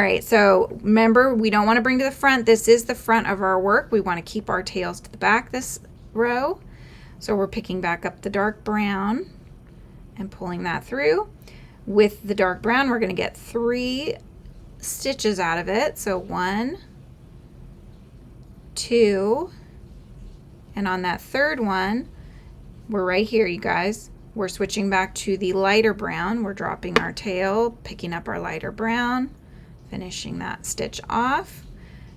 right, so remember, we don't want to bring to the front. This is the front of our work. We want to keep our tails to the back this row. So we're picking back up the dark brown and pulling that through. With the dark brown, we're going to get 3 stitches out of it. So 1, 2, and on that third one, we're right here, you guys. We're switching back to the lighter brown. We're dropping our tail, picking up our lighter brown, finishing that stitch off.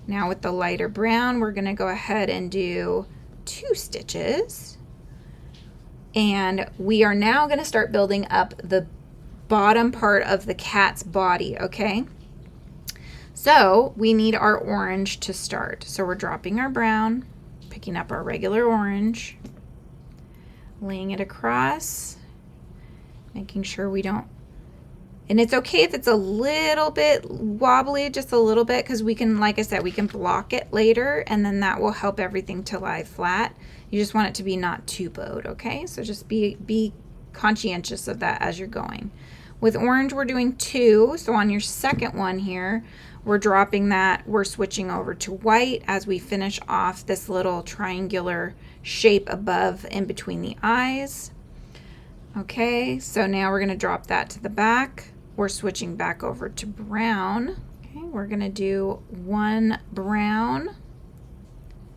Now with the lighter brown, we're going to go ahead and do 2 stitches. And we are now going to start building up the bottom part of the cat's body, okay? So we need our orange to start. So we're dropping our brown, picking up our regular orange, laying it across, making sure we don't, and it's okay if it's a little bit wobbly, just a little bit, because we can, like I said, we can block it later, and then that will help everything to lie flat. You just want it to be not too bowed, okay? So just be conscientious of that as you're going. With orange, we're doing 2, so on your second one here, we're dropping that, we're switching over to white as we finish off this little triangular shape above in between the eyes. Okay, so now we're going to drop that to the back. We're switching back over to brown. Okay, we're going to do 1 brown,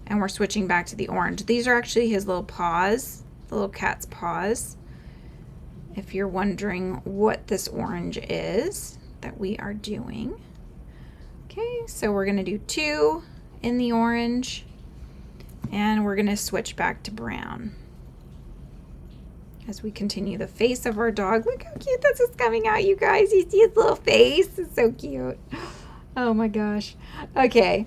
and we're switching back to the orange. These are actually his little paws, the little cat's paws, if you're wondering what this orange is that we are doing. Okay, so we're going to do 2 in the orange, and we're going to switch back to brown as we continue the face of our dog. Look how cute this is coming out, you guys. You see his little face? It's so cute. Oh my gosh. Okay,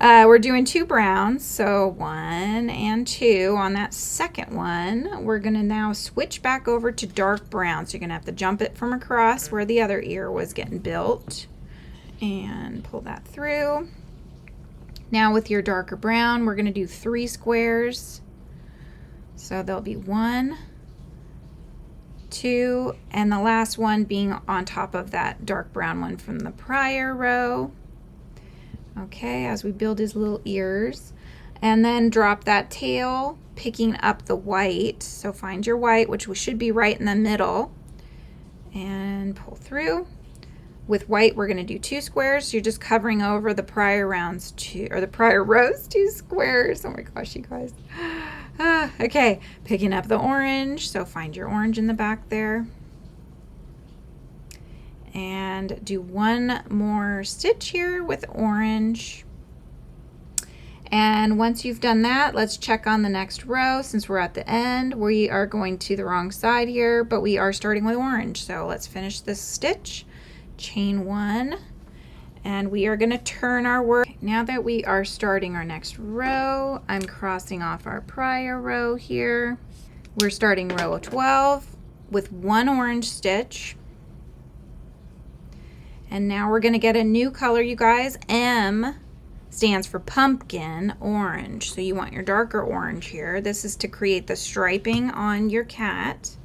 we're doing 2 browns, so 1 and 2. On that second one, we're going to now switch back over to dark brown. So you're going to have to jump it from across where the other ear was getting built and pull that through. Now with your darker brown, we're going to do 3 squares. So there'll be 1, 2, and the last one being on top of that dark brown one from the prior row. Okay, as we build his little ears, and then drop that tail, picking up the white. So find your white, which should be right in the middle, and pull through. With white, we're going to do 2 squares. So you're just covering over the prior rows 2 squares. Oh my gosh, you guys. Okay, picking up the orange. So find your orange in the back there. And do 1 more stitch here with orange. And once you've done that, let's check on the next row. Since we're at the end, we are going to the wrong side here, but we are starting with orange. So let's finish this stitch. Chain 1, and we are going to turn our work. Now that we are starting our next row, I'm crossing off our prior row here. We're starting row 12 with 1 orange stitch, and now we're going to get a new color, you guys. M stands for pumpkin orange, so you want your darker orange here. This is to create the striping on your cat.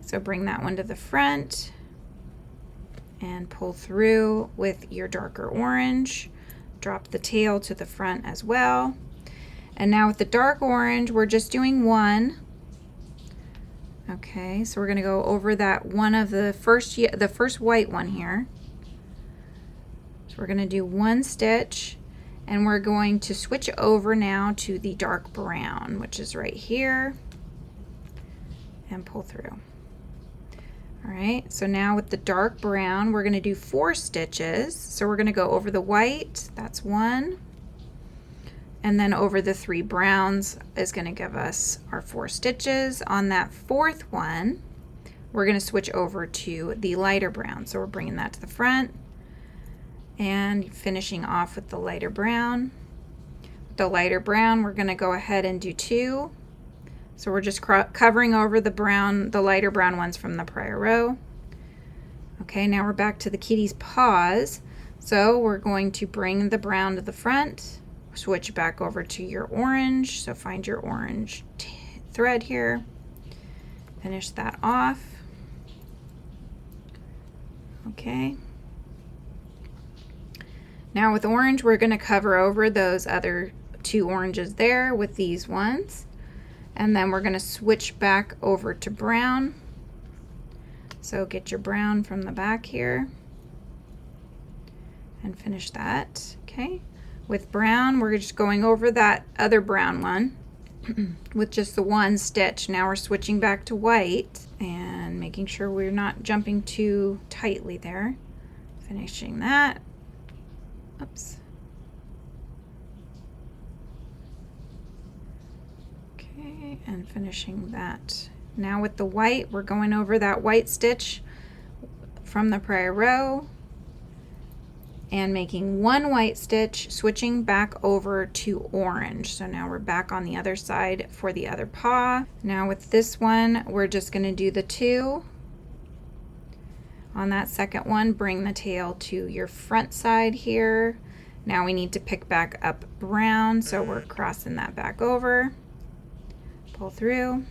So bring that one to the front and pull through with your darker orange. Drop the tail to the front as well. And now with the dark orange, we're just doing 1. Okay, so we're going to go over that one of the first white one here. So we're going to do 1 stitch, and we're going to switch over now to the dark brown, which is right here, and pull through. All right, so now with the dark brown, we're going to do 4 stitches. So we're going to go over the white, that's 1, and then over the 3 browns is going to give us our 4 stitches. On that 4th one, we're going to switch over to the lighter brown. So we're bringing that to the front and finishing off with the lighter brown. With the lighter brown, we're going to go ahead and do 2. So we're just covering over the lighter brown ones from the prior row. Okay, now we're back to the kitty's paws. So we're going to bring the brown to the front, switch back over to your orange. So find your orange thread here, finish that off. Okay, Now with orange, we're going to cover over those other two oranges there with these ones. And then we're going to switch back over to brown. So get your brown from the back here and finish that. Okay. With brown, we're just going over that other brown one with just the one stitch. Now we're switching back to white and making sure we're not jumping too tightly there. Finishing that. Oops. Okay, and finishing that. Now with the white, we're going over that white stitch from the prior row and making one white stitch, switching back over to orange. So now we're back on the other side for the other paw. Now with this one, we're just going to do the two. On that second one, bring the tail to your front side here. Now we need to pick back up brown, so we're crossing that back over. Pull through.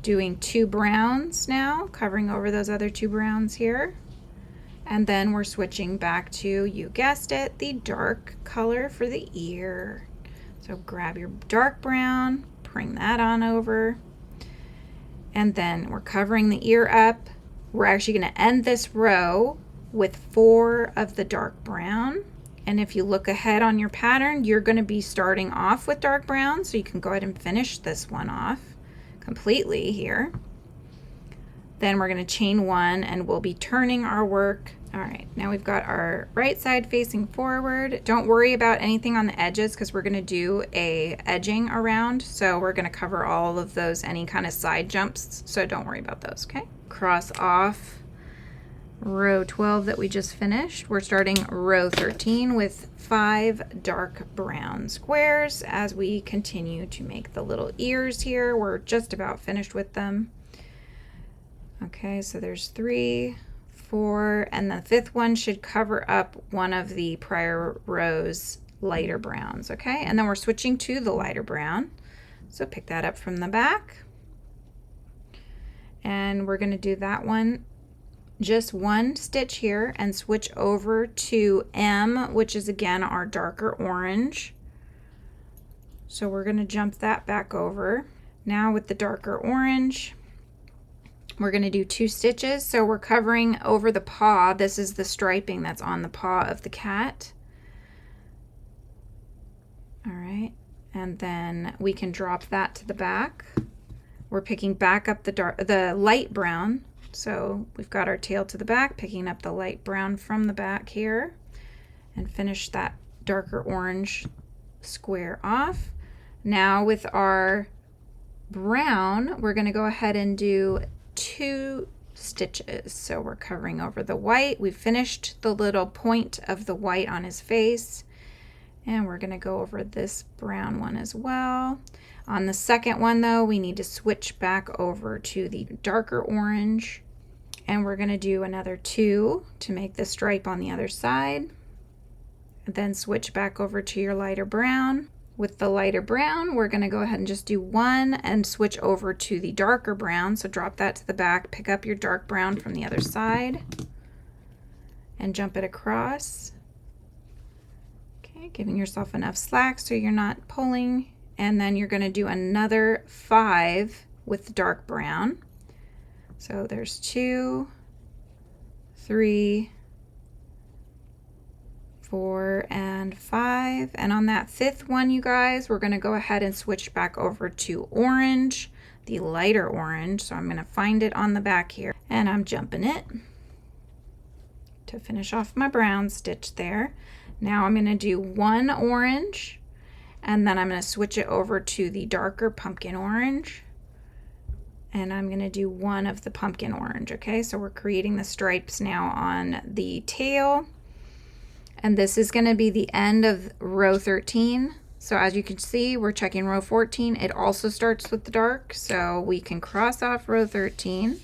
Doing two browns now, covering over those other two browns here. And then we're switching back to, you guessed it, the dark color for the ear. So grab your dark brown, bring that on over. And then we're covering the ear up. We're actually going to end this row with 4 of the dark brown. And if you look ahead on your pattern, you're going to be starting off with dark brown, so you can go ahead and finish this one off completely here. Then we're going to chain 1 and we'll be turning our work. All right, now we've got our right side facing forward. Don't worry about anything on the edges because we're going to do a edging around. So we're going to cover all of those, any kind of side jumps. So don't worry about those, okay? Cross off row 12 that we just finished. We're starting row 13 with 5 dark brown squares as we continue to make the little ears here. We're just about finished with them. Okay, so there's 3, 4, and the 5th one should cover up one of the prior rows lighter browns, okay? And then we're switching to the lighter brown. So pick that up from the back. And we're going to do that one, just one stitch here, and switch over to M, which is again our darker orange. So we're going to jump that back over. Now with the darker orange, we're going to do 2 stitches. So we're covering over the paw. This is the striping that's on the paw of the cat. All right, and then we can drop that to the back. We're picking back up the light brown. So we've got our tail to the back, picking up the light brown from the back here, and finish that darker orange square off. Now with our brown, we're going to go ahead and do 2 stitches. So we're covering over the white. We finished the little point of the white on his face, and we're going to go over this brown one as well. On the second one though, we need to switch back over to the darker orange, and we're going to do another 2 to make the stripe on the other side, and then switch back over to your lighter brown. With the lighter brown, we're going to go ahead and just do 1 and switch over to the darker brown. So drop that to the back, pick up your dark brown from the other side, and jump it across. Okay, giving yourself enough slack so you're not pulling. And then you're going to do another 5 with the dark brown. So there's 2, 3, 4, and 5. And on that 5th one, you guys, we're going to go ahead and switch back over to orange, the lighter orange. So I'm going to find it on the back here, and I'm jumping it to finish off my brown stitch there. Now I'm going to do 1 orange, and then I'm going to switch it over to the darker pumpkin orange, and I'm going to do 1 of the pumpkin orange. Okay, so we're creating the stripes now on the tail, and this is going to be the end of row 13. So as you can see, we're checking row 14. It also starts with the dark, so we can cross off row 13.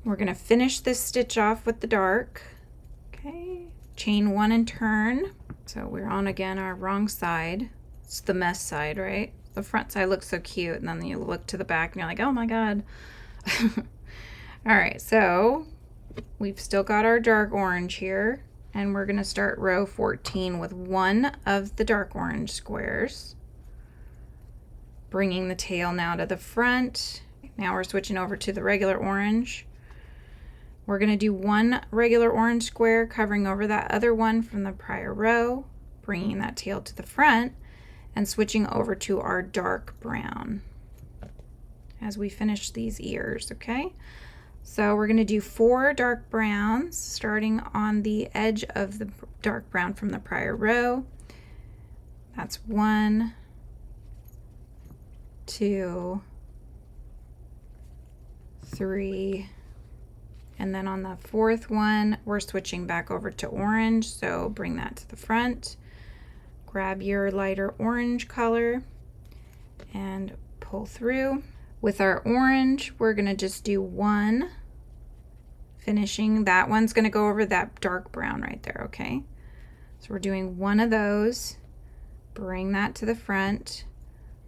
We're going to finish this stitch off with the dark. Okay, chain 1 and turn. So we're on again our wrong side. It's the mess side, right? The front side looks so cute, and then you look to the back and you're like, oh my God. All right, so we've still got our dark orange here, and we're going to start row 14 with one of the dark orange squares, bringing the tail now to the front. Now we're switching over to the regular orange. We're going to do one regular orange square covering over that other one from the prior row, bringing that tail to the front and switching over to our dark brown as we finish these ears, okay? So we're going to do 4 dark browns starting on the edge of the dark brown from the prior row. That's 1, 2, 3, and then on the 4th one we're switching back over to orange, so bring that to the front. Grab your lighter orange color and pull through. With our orange, we're going to just do 1, finishing. That one's going to go over that dark brown right there, okay? So we're doing 1 of those, bring that to the front,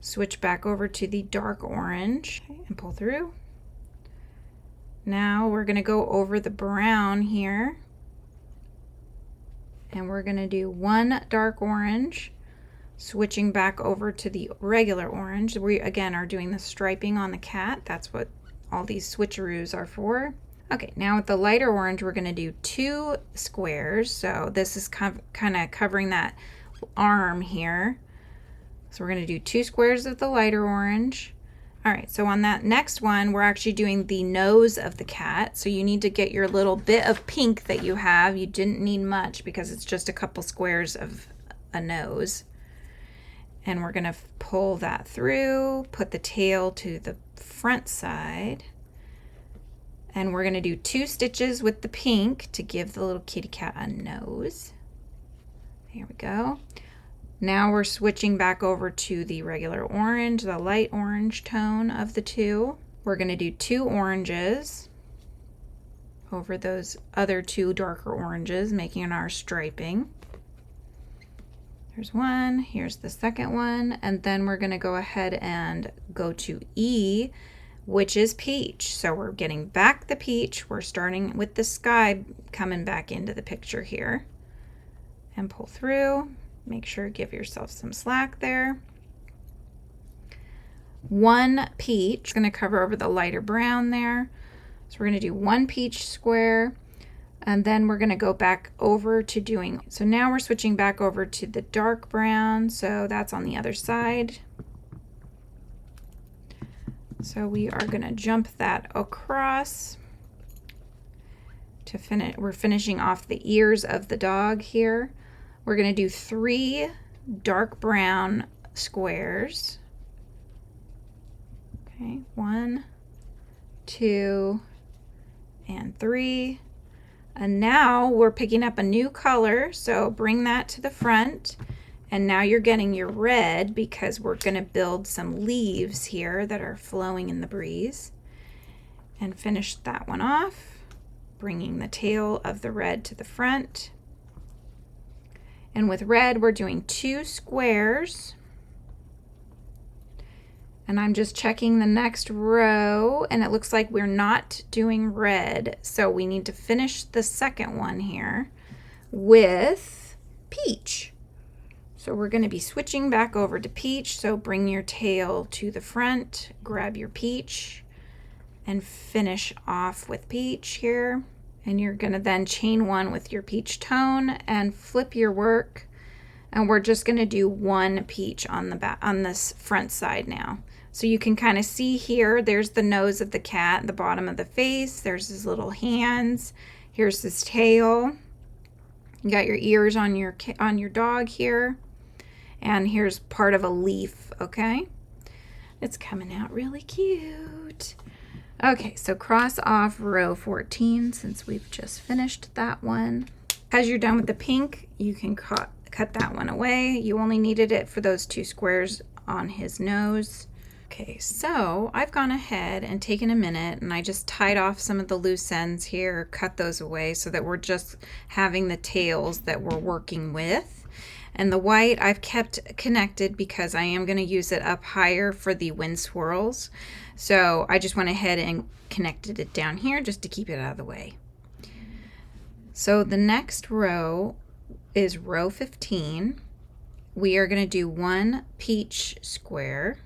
switch back over to the dark orange, okay, and pull through. Now we're going to go over the brown here, and we're going to do 1 dark orange, switching back over to the regular orange. We again are doing the striping on the cat. That's what all these switcheroos are for. Okay, now with the lighter orange we're going to do 2 squares. So this is kind of covering that arm here. So we're going to do 2 squares of the lighter orange. All right, so on that next one we're actually doing the nose of the cat. So you need to get your little bit of pink that you have. You didn't need much because it's just a couple squares of a nose. And we're going to pull that through, put the tail to the front side, and we're going to do 2 stitches with the pink to give the little kitty cat a nose. There we go. Now we're switching back over to the regular orange, the light orange tone of the 2. We're going to do 2 oranges over those other 2 darker oranges, making our striping. Here's 1, here's the second one, and then we're going to go ahead and go to E, which is peach. So we're getting back the peach. We're starting with the sky coming back into the picture here. And pull through. Make sure give yourself some slack there. 1 peach. Going to cover over the lighter brown there. So we're going to do 1 peach square. And then we're going to go back over to doing, so now we're switching back over to the dark brown, so that's on the other side. So we are going to jump that across to finish. We're finishing off the ears of the dog here. We're going to do 3 dark brown squares. Okay, 1, 2, and 3. And now we're picking up a new color, so bring that to the front. And now you're getting your red because we're going to build some leaves here that are flowing in the breeze. And finish that one off, bringing the tail of the red to the front. And with red, we're doing 2 squares. And I'm just checking the next row, and it looks like we're not doing red. So we need to finish the second one here with peach. So we're going to be switching back over to peach. So bring your tail to the front, grab your peach, and finish off with peach here. And you're going to then chain 1 with your peach tone and flip your work. And we're just going to do 1 peach on the back, on this front side now. So you can kind of see here, there's the nose of the cat, the bottom of the face, there's his little hands, here's his tail. You got your ears on your dog here, and here's part of a leaf, okay? It's coming out really cute. Okay, so cross off row 14 since we've just finished that one. As you're done with the pink, you can cut that one away. You only needed it for those 2 squares on his nose. Okay, so I've gone ahead and taken a minute and I just tied off some of the loose ends here, cut those away so that we're just having the tails that we're working with. And the white I've kept connected because I am going to use it up higher for the wind swirls. So I just went ahead and connected it down here just to keep it out of the way. So the next row is row 15. We are going to do one peach square.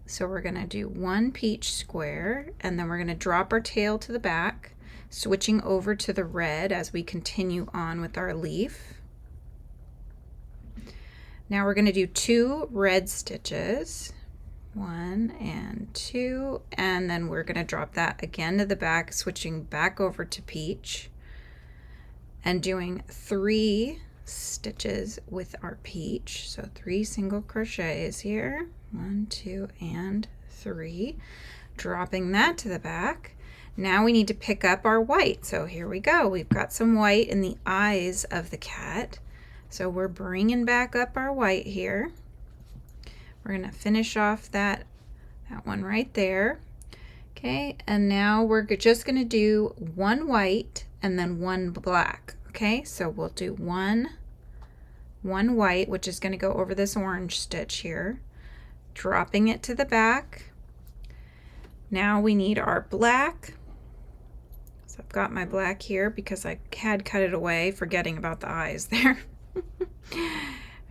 So we're going to do one peach square, and then we're going to drop our tail to the back, switching over to the red as we continue on with our leaf. Now we're going to do 2 red stitches, 1 and 2, and then we're going to drop that again to the back, switching back over to peach, and doing 3 stitches with our peach. So 3 single crochets here, 1, 2, and 3, dropping that to the back. Now we need to pick up our white. So here we go. We've got some white in the eyes of the cat. So we're bringing back up our white here. We're going to finish off that one right there. Okay, and now we're just going to do 1 white and then 1 black. Okay, so we'll do one white, which is going to go over this orange stitch here, dropping it to the back. Now we need our black. So I've got my black here because I had cut it away, forgetting about the eyes there.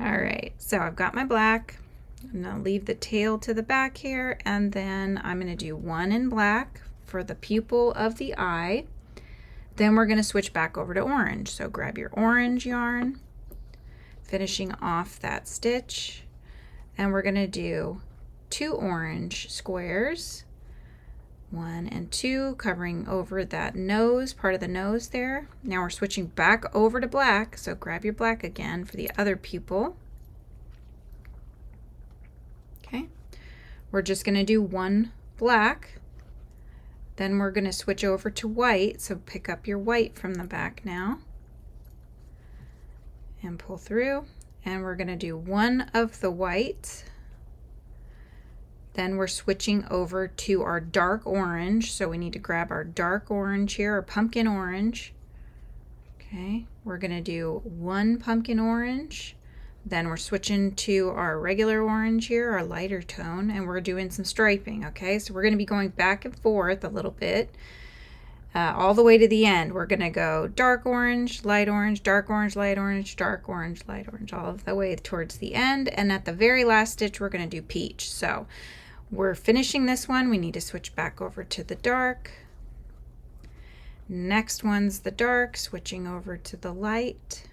All right, so I've got my black. I'm going to leave the tail to the back here, and then I'm going to do 1 in black for the pupil of the eye. Then we're going to switch back over to orange. So grab your orange yarn, finishing off that stitch, and we're going to do 2 orange squares, 1 and 2, covering over that nose, part of the nose there. Now we're switching back over to black, so grab your black again for the other pupil. Okay, we're just going to do 1 black, then we're going to switch over to white, so pick up your white from the back now and pull through, and we're going to do 1 of the white. Then we're switching over to our dark orange, so we need to grab our dark orange here, or pumpkin orange. Okay, we're going to do 1 pumpkin orange, then we're switching to our regular orange here, our lighter tone, and we're doing some striping. Okay, so we're going to be going back and forth a little bit all the way to the end. We're going to go dark orange, light orange, dark orange, light orange, dark orange, light orange, all of the way towards the end, and at the very last stitch we're going to do peach. So we're finishing this one, we need to switch back over to the dark. Next one's the dark, switching over to the light.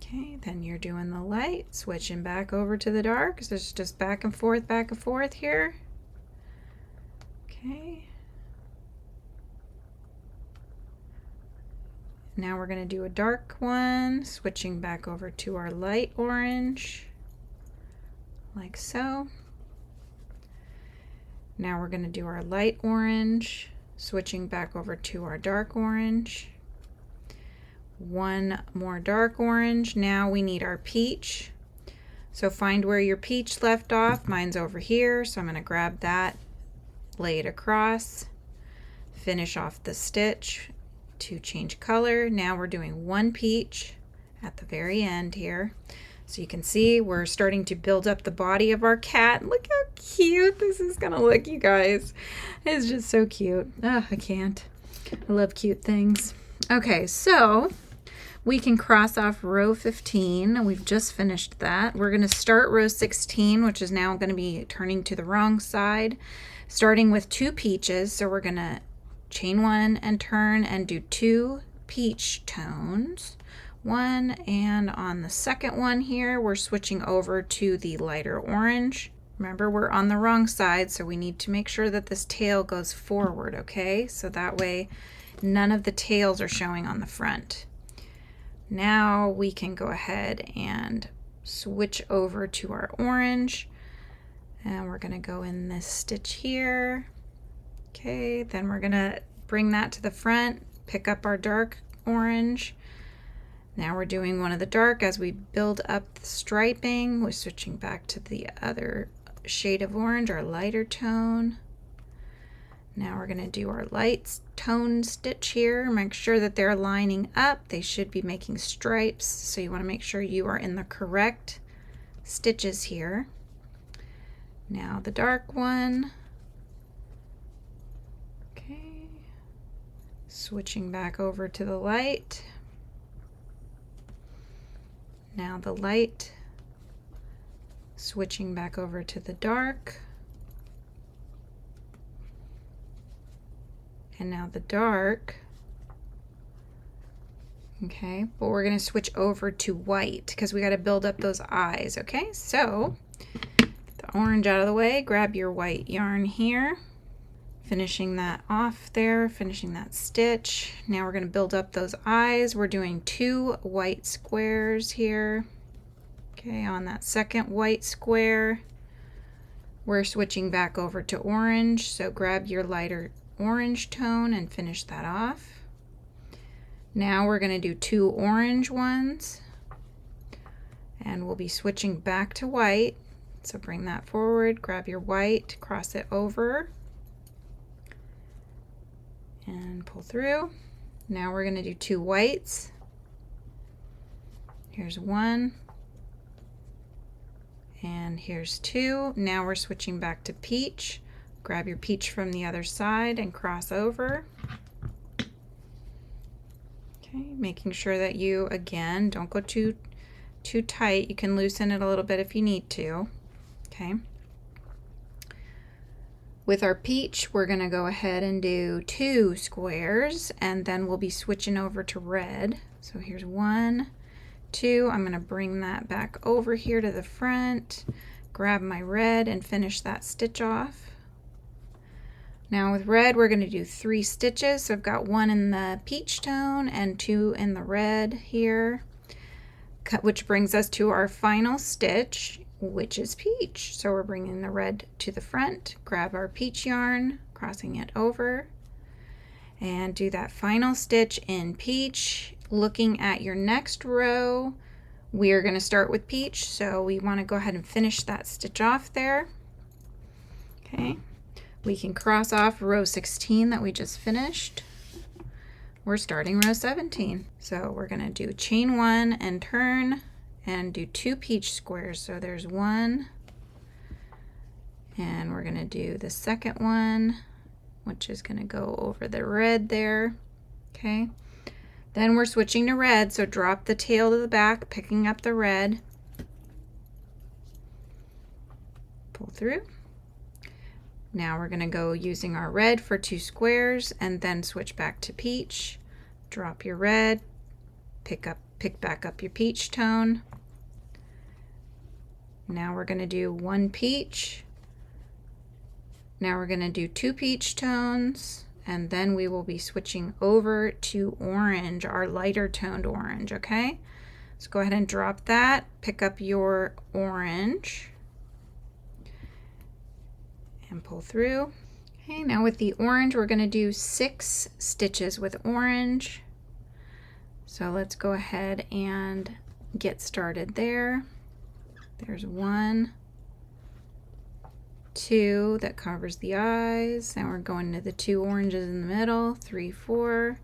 Okay, then you're doing the light, switching back over to the dark. So it's just back and forth here. Okay. Now we're going to do a dark one, switching back over to our light orange, like so. Now we're going to do our light orange, switching back over to our dark orange. 1 more dark orange. Now we need our peach. So find where your peach left off. Mine's over here, so I'm going to grab that, lay it across, finish off the stitch to change color. Now we're doing 1 peach at the very end here. So you can see we're starting to build up the body of our cat. Look how cute this is gonna look, you guys. It's just so cute. Oh, I can't. I love cute things. Okay, so we can cross off row 15. We've just finished that. We're gonna start row 16, which is now gonna be turning to the wrong side, starting with 2 peaches. So we're gonna chain 1 and turn and do 2 peach tones. 1, and on the second one here we're switching over to the lighter orange. Remember, we're on the wrong side, so we need to make sure that this tail goes forward, okay? So that way none of the tails are showing on the front. Now we can go ahead and switch over to our orange, and we're gonna go in this stitch here. Okay, then we're gonna bring that to the front, pick up our dark orange. Now we're doing one of the dark as we build up the striping. We're switching back to the other shade of orange, our lighter tone. Now we're going to do our light tone stitch here. Make sure that they're lining up. They should be making stripes, so you want to make sure you are in the correct stitches here. Now the dark one. Switching back over to the light. Now the light, switching back over to the dark. And now the dark. Okay, but we're going to switch over to white because we got to build up those eyes. Okay, so get the orange out of the way, grab your white yarn here, finishing that off there, finishing that stitch. Now we're going to build up those eyes. We're doing 2 white squares here. Okay, on that second white square, we're switching back over to orange. So grab your lighter orange tone and finish that off. Now we're going to do 2 orange ones, and we'll be switching back to white. So bring that forward, grab your white, cross it over, and pull through. Now we're going to do 2 whites. Here's 1, and here's 2. Now we're switching back to peach. Grab your peach from the other side and cross over. Making sure that you, again, don't go too tight. You can loosen it a little bit if you need to. Okay. With our peach, we're going to go ahead and do 2 squares, and then we'll be switching over to red. So here's 1, 2. I'm going to bring that back over here to the front, grab my red, and finish that stitch off. Now with red, we're going to do 3 stitches. So I've got 1 in the peach tone and 2 in the red here, which brings us to our final stitch, which is peach. So we're bringing the red to the front, grab our peach yarn, crossing it over, and do that final stitch in peach. Looking at your next row, we are going to start with peach. So we want to go ahead and finish that stitch off there. Okay. We can cross off row 16 that we just finished. We're starting row 17. So we're going to do chain 1 and turn and do 2 peach squares. So there's 1, and we're going to do the second one, which is going to go over the red there. Okay. Then we're switching to red, so drop the tail to the back, picking up the red. Pull through. Now we're going to go using our red for 2 squares and then switch back to peach. Drop your red, pick back up your peach tone. Now we're going to do 1 peach. Now we're going to do 2 peach tones, and then we will be switching over to orange, our lighter toned orange, okay? So go ahead and drop that, pick up your orange, and pull through. Okay, now with the orange, we're going to do 6 stitches with orange. So let's go ahead and get started there. There's 1, 2 that covers the eyes, and we're going to the 2 oranges in the middle, 3, 4,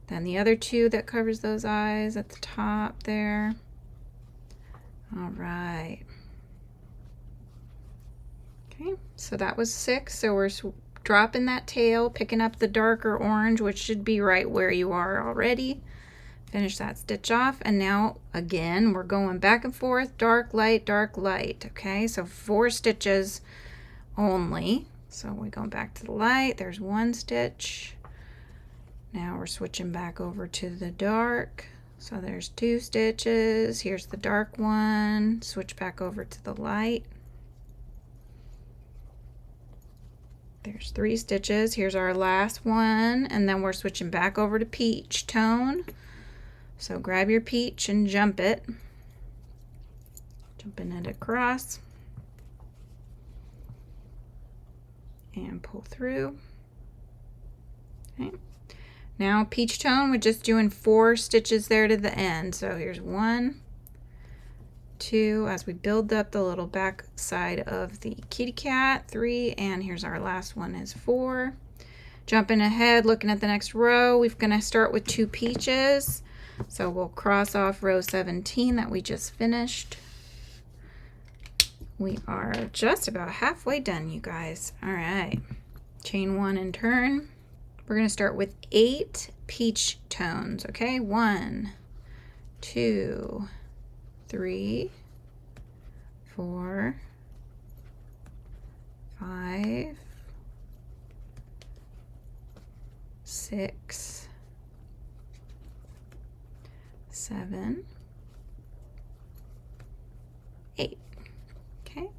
then the other 2 that covers those eyes at the top there. All right. Okay, so that was 6. So we're dropping that tail, picking up the darker orange, which should be right where you are already. Finish that stitch off, and now again we're going back and forth, dark, light, okay? So 4 stitches only. So we're going back to the light, there's 1 stitch. Now we're switching back over to the dark. So there's 2 stitches, here's the dark one, switch back over to the light. There's 3 stitches, here's our last one, and then we're switching back over to peach tone. So grab your peach and jump it. Jumping it across. And pull through. Okay. Now peach tone, we're just doing 4 stitches there to the end. So here's 1, 2, as we build up the little back side of the kitty cat, 3, and here's our last one is 4. Jumping ahead, looking at the next row, we're going to start with 2 peaches. So we'll cross off row 17 that we just finished. We are just about halfway done, you guys. All right. Chain 1 and turn. We're going to start with 8 peach tones, okay? 1, 2, 3, 4, 5, 6, 7, 8. Okay.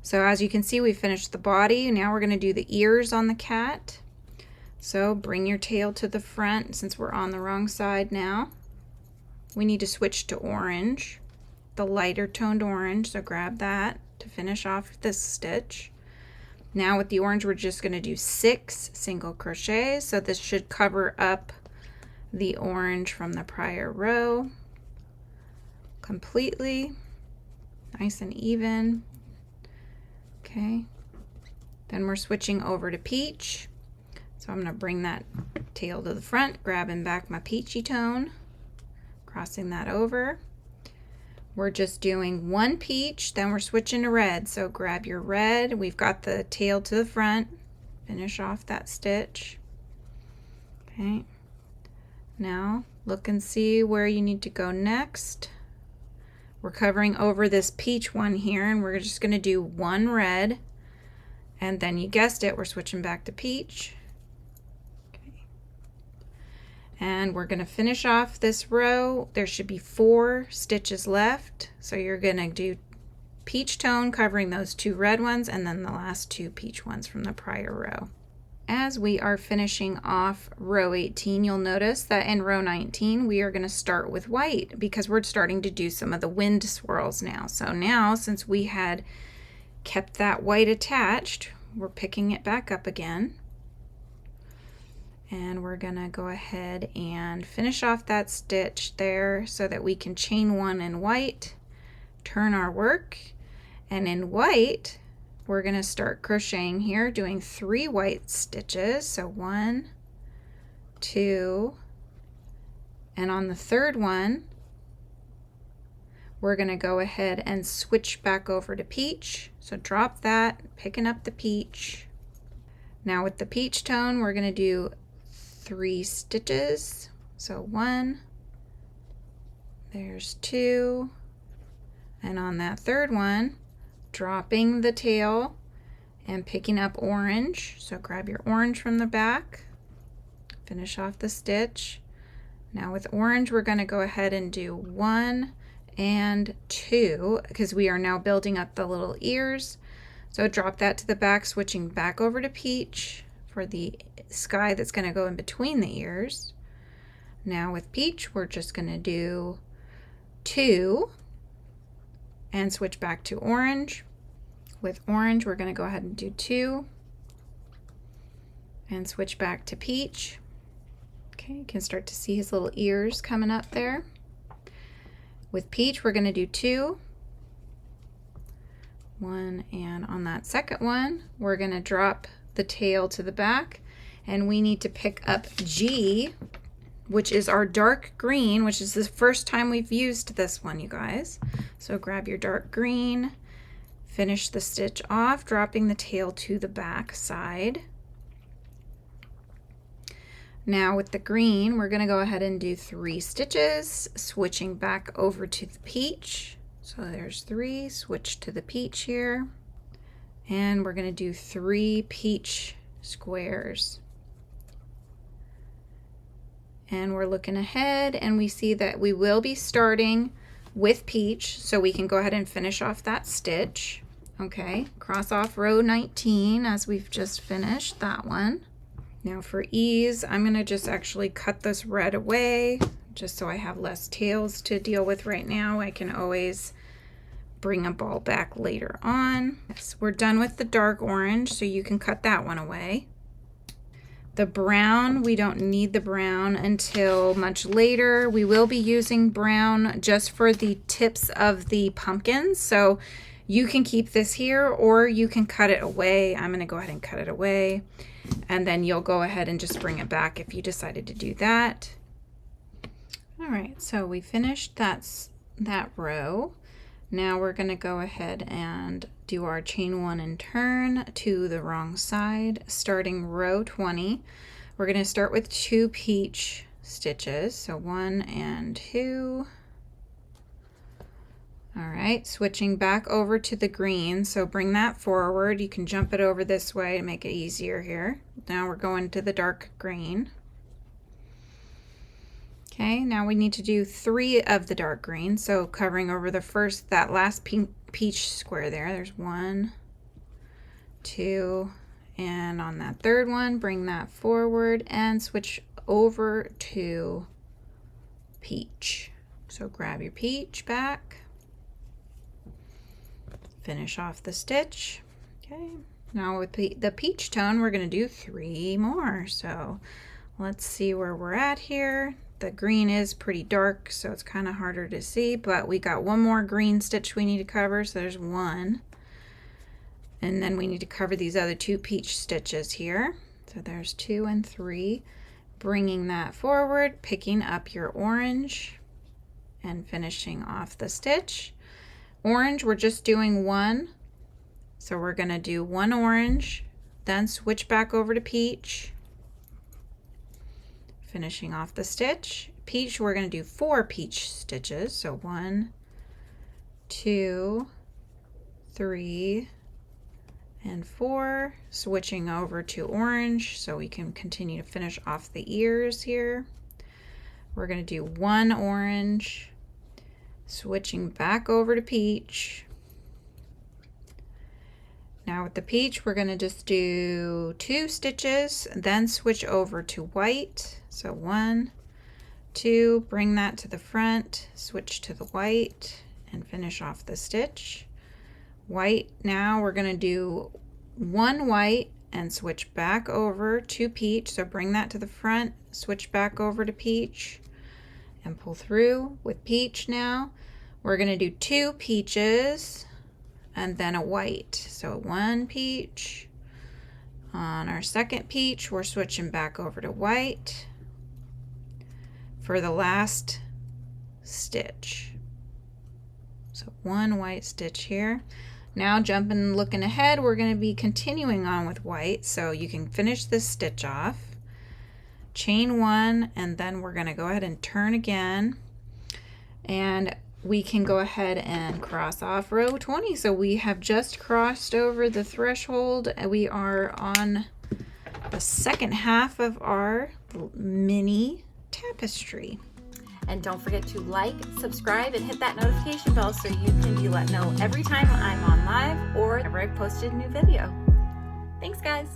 So as you can see, we finished the body. Now we're going to do the ears on the cat. So bring your tail to the front since we're on the wrong side now. We need to switch to orange, the lighter toned orange, so grab that to finish off this stitch. Now with the orange, we're just going to do 6 single crochets, so this should cover up the orange from the prior row completely, nice and even. Okay, then we're switching over to peach. So I'm going to bring that tail to the front, grabbing back my peachy tone, crossing that over. We're just doing 1 peach, then we're switching to red. So grab your red. We've got the tail to the front. Finish off that stitch. Okay. Now look and see where you need to go next. We're covering over this peach one here, and we're just going to do 1 red. And then you guessed it, we're switching back to peach. And we're going to finish off this row. There should be 4 stitches left. So you're going to do peach tone covering those 2 red ones and then the last 2 peach ones from the prior row. As we are finishing off row 18, you'll notice that in row 19 we are going to start with white because we're starting to do some of the wind swirls now. So now, since we had kept that white attached, we're picking it back up again. And we're gonna go ahead and finish off that stitch there so that we can chain 1 in white, turn our work, and in white we're gonna start crocheting here, doing 3 white stitches. So 1, 2, and on the third one we're gonna go ahead and switch back over to peach. So drop that, picking up the peach. Now with the peach tone, we're gonna do 3 stitches. So 1, there's 2, and on that third one, dropping the tail and picking up orange. So grab your orange from the back, finish off the stitch. Now with orange, we're going to go ahead and do 1 and 2 because we are now building up the little ears. So drop that to the back, switching back over to peach for the sky that's going to go in between the ears. Now with peach, we're just going to do 2 and switch back to orange. With orange, we're going to go ahead and do 2 and switch back to peach. Okay, you can start to see his little ears coming up there. With peach, we're going to do 2, 1, and on that second one, we're going to drop the tail to the back, and we need to pick up G, which is our dark green, which is the first time we've used this one, you guys. So grab your dark green, finish the stitch off, dropping the tail to the back side. Now with the green, we're going to go ahead and do 3 stitches, switching back over to the peach. So there's 3, switch to the peach here. And we're going to do 3 peach squares. And we're looking ahead and we see that we will be starting with peach, so we can go ahead and finish off that stitch. Okay, cross off row 19 as we've just finished that one. Now for ease, I'm going to just actually cut this red away just so I have less tails to deal with right now. I can always bring a ball back later on. Yes, we're done with the dark orange, so you can cut that one away. The brown, we don't need the brown until much later. We will be using brown just for the tips of the pumpkins, so you can keep this here or you can cut it away. I'm going to go ahead and cut it away, and then you'll go ahead and just bring it back if you decided to do that. All right, so we finished that row. Now we're going to go ahead and do our chain 1 and turn to the wrong side, starting row 20. We're going to start with 2 peach stitches, so 1 and 2. All right, switching back over to the green, so bring that forward. You can jump it over this way to make it easier here. Now we're going to the dark green. Okay, now we need to do 3 of the dark green, so covering over the first, that last peach square there. There's 1, 2, and on that third one, bring that forward and switch over to peach. So grab your peach back. Finish off the stitch. Okay, now with the peach tone, we're going to do 3 more. So let's see where we're at here. The green is pretty dark, so it's kind of harder to see, but we got 1 more green stitch we need to cover, so there's 1. And then we need to cover these other 2 peach stitches here. So there's 2 and 3. Bringing that forward, picking up your orange and finishing off the stitch. Orange, we're just doing 1, so we're going to do 1 orange, then switch back over to peach, finishing off the stitch. Peach, we're going to do 4 peach stitches, so 1, 2, 3, and 4, switching over to orange so we can continue to finish off the ears here. We're going to do 1 orange, switching back over to peach. Now with the peach, we're going to just do 2 stitches, then switch over to white. So 1, 2, bring that to the front, switch to the white, and finish off the stitch. White, now we're going to do 1 white and switch back over to peach. So bring that to the front, switch back over to peach, and pull through. With peach now, we're going to do 2 peaches and then a white. So 1 peach. On our second peach, we're switching back over to white for the last stitch. So 1 white stitch here. Now jumping, looking ahead, we're going to be continuing on with white, so you can finish this stitch off, chain 1, and then we're going to go ahead and turn again, and we can go ahead and cross off row 20. So we have just crossed over the threshold. We are on the second half of our mini tapestry. And don't forget to like, subscribe, and hit that notification bell so you can be let know every time I'm on live or ever I've posted a new video. Thanks, guys.